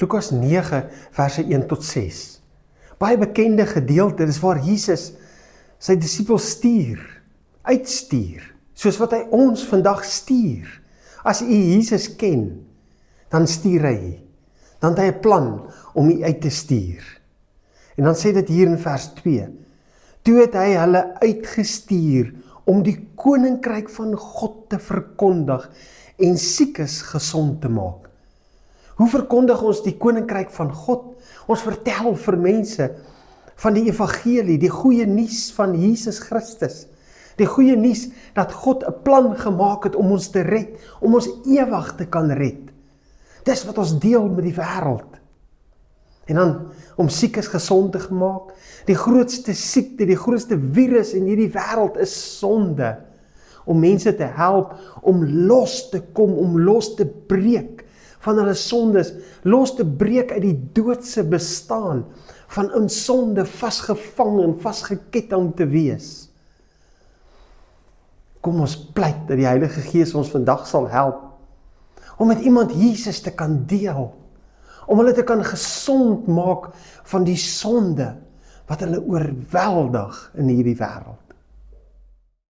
Lukas 9, verse 1 tot 6. Baie bekende gedeelte, dis waar Jesus sy disippels uitstuur, soos wat hy ons vandag stuur. As u Jesus ken, dan stuur hy, dan het hy 'n plan om u uit te stuur. En dan sê dit hier in vers 2, toe het hy hulle uitgestuur om die koninkryk van God te verkondig en siekes gesond te maak. Hoe verkondig ons die koninkryk van God? Ons vertel vir mense van die evangelie, die goeie nuus van Jesus Christus. Die goeie nuus dat God 'n plan gemaak het om ons te red, om ons ewig te kan red. Dis wat ons deel met die wêreld. En dan om siekes gesond te maak. Die grootste siekte, die grootste virus in hierdie wêreld is sonde. Om mense te help om los te kom, om los te breek van hulle sondes, los te breek uit die doodse bestaan van in sonde vasgevang en vasgeketting te wees. Kom ons pleit dat die Heilige Gees ons vandag sal help om met iemand Jesus te kan deel, om hulle te kan gesond maak van die sonde wat hulle oorweldig in hierdie wêreld.